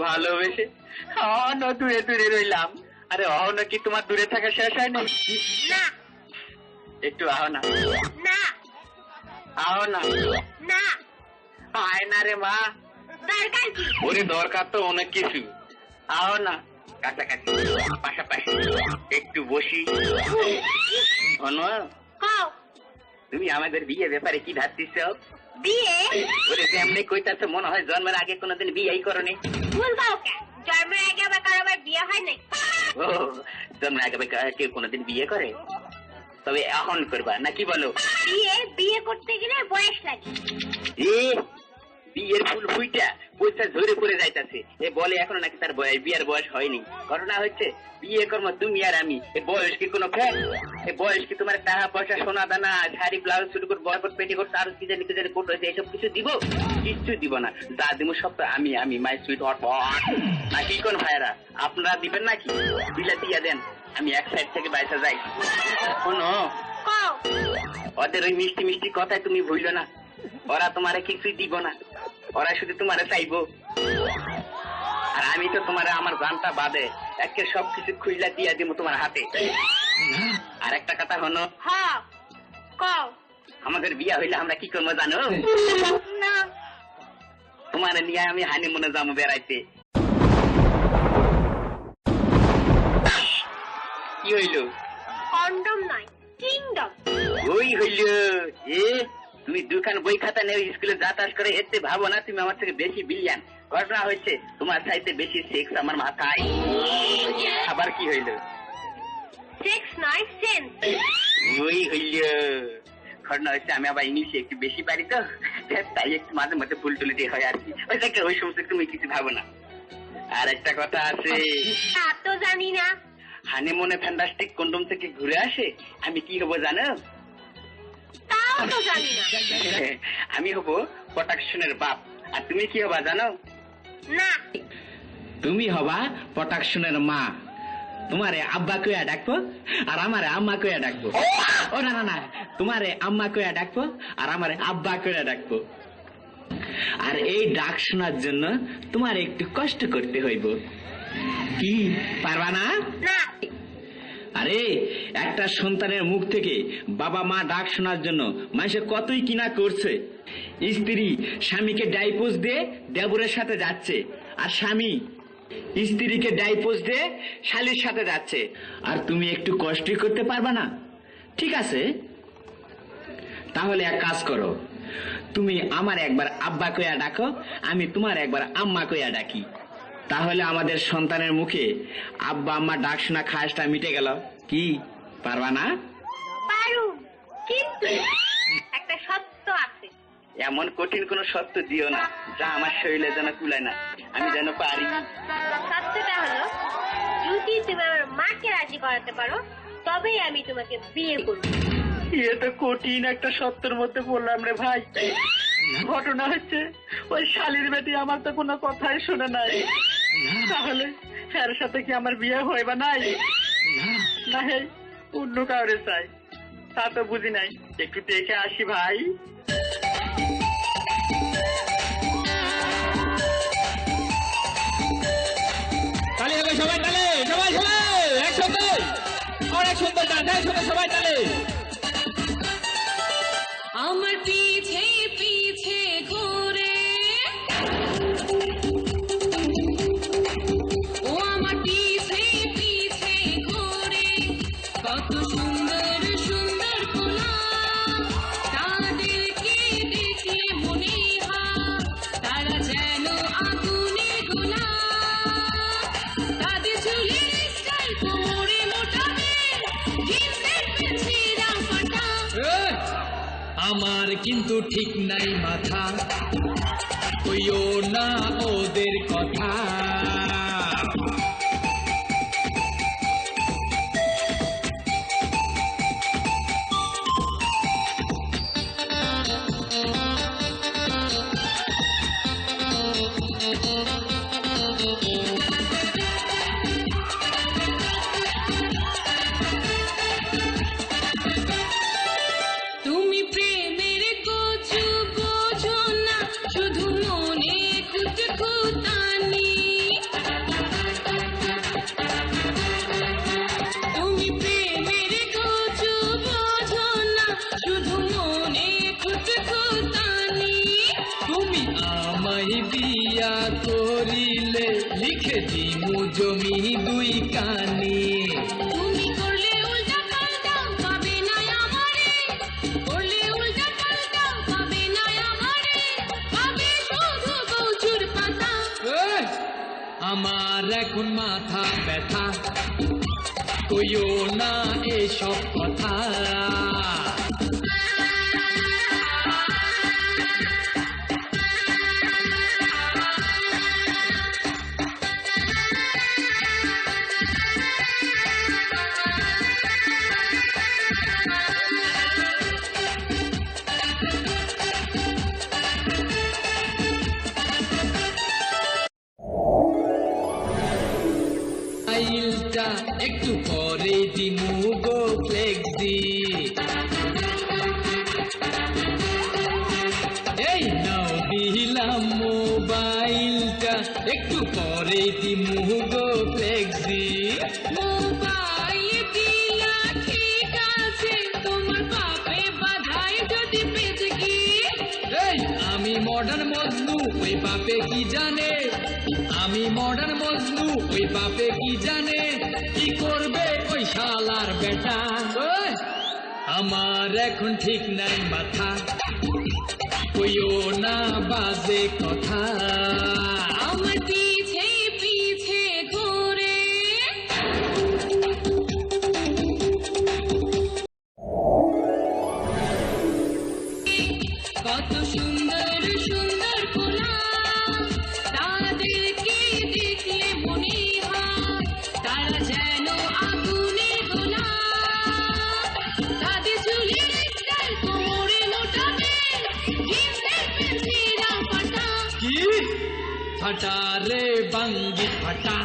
ভালোবেসে অহন দূরে দূরে রইলাম। আরে অহন কি তোমার দূরে থাকা শেষ হয় নাই? না একটু আহ না, না আহ না, না আয় না রে মা। দরকার কি? ওরে দরকার তো অনেক কিছু। আহ না, কাছাকাছি পাশাপাশি একটু বসি। শোনো, কও তুমি আমাদের বিয়ে ব্যাপারে কি ভাবছিস? বিয়ে? ওরে যেমনি কইতাছ মনে হয় জন্মের আগে কোনোদিন বিয়েই করনি। ভুল পাও কে? জন্মের আগে আবার কারো আবার বিয়ে হয় নাই। ও, জন্মের আগে কেউ কোনোদিন বিয়ে করে? তবে এখন করবা নাকি বলো? বিয়ে করতে গেলে বয়স লাগে। এ বিয়ের ফুল ফুইটা পয়সা ঝরে পড়ে যাইতাছে। এ বলে এখনো নাকি তার বিয়ের বয়স হয়নি। ঘটনা হচ্ছে বিয়ে কর্ম তুমি আর আমি। এ বয়স কি কোনো ফ্যাক্ট? এ বয়স কি তোমার টাকা পয়সা সোনা দানা শাড়ি ব্লাউজ শুরু করে বড় করে পেটিকোট আর কি জানি কোট হয়েছে এসব কিছু দিব? কিচ্ছু দিব না। যা দিব সব তো আমি মাই সুইট হট নাকি কোন ভাইরা আপনারা দিবেন নাকি? দিলে দিয়া দেন, আমি এক সাইড থেকে বাইসা যাই। শোনো, কও ওদের ওই মিষ্টি মিষ্টি কথায় তুমি ভুলো না। ওরা তোমারে কিছুই দিব না, ওরা শুধু তোমারে চাইবো। আর আমি তো তোমারে আমার জানটা বাদে একে সবকিছু খুইলা দিয়া দিব তোমার হাতে। আর একটা কথা হলো, হ্যাঁ কও আমাদের বিয়া হইলে আমরা কি করবো জানো? না তোমার নিয়ে আমি হানিমুনে যাবো বেড়াইতে। কি হইলো? কন্ডম নয়, কিংডম। ওই হইল এ তুমি দোকান বই খাতা নেই স্কুলে যাতায়াত করে এতে ভাবো না তুমি আমার থেকে বেশি বিলিয়ান। ঘটনা হচ্ছে তোমার চাইতে বেশি সেক্স আমার মাথায়। আবার কি হইল? সেক্স নয়, সেন্স। ওই হইল ঘটনা হচ্ছে আমি আবার ইংলিশে একটু বেশি পারি তো, তাই একটু মাঝে মাঝে ভুল টুল দিয়ে হয় আর কি। ওই সমস্ত তুমি কিছু ভাবো না। আর একটা কথা আছে, তা তো জানি না। হানিমুনে ফ্যান্টাস্টিক কন্ডম থেকে ঘুরে আসে আমি কি হবো জানো? তাও তো জানি না। আমি হব প্রোটেকশনের বাপ। আর তুমি কি হবা জানো? না তুমি হবা প্রোটেকশনের মা। তোমারে আব্বা কইয়া ডাকবো আর আমারে আম্মা কইয়া ডাকবো। ও না না না, তোমারে আম্মা কইয়া ডাকবো আর আমারে আব্বা কইয়া ডাকবো। আর এই ডাক শোনার জন্য তোমার একটু কষ্ট করতে হইব। কি পারবা না? না আরে একটা সন্তানের মুখ থেকে বাবা মা ডাক শোনার জন্য মানুষে কতই কিনা করছে। স্ত্রী স্বামীকে ডাইভোর্স দিয়ে দেবরের সাথে যাচ্ছে, আর স্বামী স্ত্রীকে ডাইভোর্স দিয়ে শালীর সাথে যাচ্ছে। আর তুমি একটু কষ্টই করতে পারবা না? ঠিক আছে, তাহলে এক কাজ করো, তুমি আমার একবার আব্বা কইয়া ডাকো, আমি তোমার একবার আম্মা কইয়া ডাকি। তাহলে আমাদের সন্তানের মুখে আব্বা আম্মা ডাক শোনা খাসটা মিটে গেল। কি পারবা না? পারুম, কিন্তু একটা সত্য আছে। এমন কঠিন কোন সত্য দিও না যা আমার শরীরে যেন কুলায় না, আমি যেন পারি। সত্যটা হলো, যদি তুমি আমার মাকে রাজি করাতে পারো তবেই আমি তোমাকে বিয়ে করব। এ তো কঠিন একটা সত্যের মধ্যে বললাম রে ভাই। ঘটনা হচ্ছে ওই শালীর বেটি আমার তো কোনো কথাই শোনে নাই। তাহলে এর সাথে কি আমার বিয়ে হয় বা নাই? না হে অন্য কাউরে চাই, তা তো বুঝি নাই। একটু দেখে আসি ভাই। তালে হবে সবাই, তালে সবাই সবাই একসাথে, অনেক সুন্দর ডান্স, একসাথে সবাই তালে। আমার পিছে পিছে ঘুরে, ও আমার পিছে পিছে ঘুরে, কত সুন্দর সুন্দর পোলা, তাদেরকে দেখলে মনে হয় তারা যেন আগুনের গোলা, তাদের চুলের স্টাইল কোমরে মোটাবে, জিন্সের পেছিরা ফাটা। আমার কিন্তু ঠিক নাই মাথা, কইও না ওদের কথা। তুমি প্রেমের কচু বোঝো না, শুধু মনে খুঁতখুঁতানি। আমায় বিয়া করিলে লিখে দিমু জমি দুই কানে। তুমি করলে উল্টা পাল্টা পাবে না আমারে, করলে উল্টা পাল্টা পাবে না আমারে, পাবে শুধু কচুর পাতা। এই, আমার এখন মাথা ব্যথা, কইও না এসব কথা। ফাইলটা একটু পরে দিমু গো ফ্লেক্সি। এই নাও দিলাম মোবাইলটা, একটু পরে দিমু গো ফ্লেক্সি। মোবাইল দিয়া ঠিক আছে, তোমার পাপে বাধাই যদি পেতে কি। এই আমি মডার্ন মজনু, ওই বাপে কি জানে, আমি মডার্ন মজনু, ওই বাপে কি জানে, কি করবে ওই শালার বেটা। ওই, আমার এখন ঠিক নাই মাথা, কইও না বাজে কথা। আমার পিছে পিছে ঘুরে কত সুন্দর সুন্দর পোলা, তাদেরকে দেখলে মনে হয় তারা যেন আগুনের গোলা। তাদের চুলের স্টাইল কোমরে মোটাবে, জিন্সের প্যান্ট ছেঁড়া ফাটা। কি ফাটা রে বাঙ্গি ফাটা।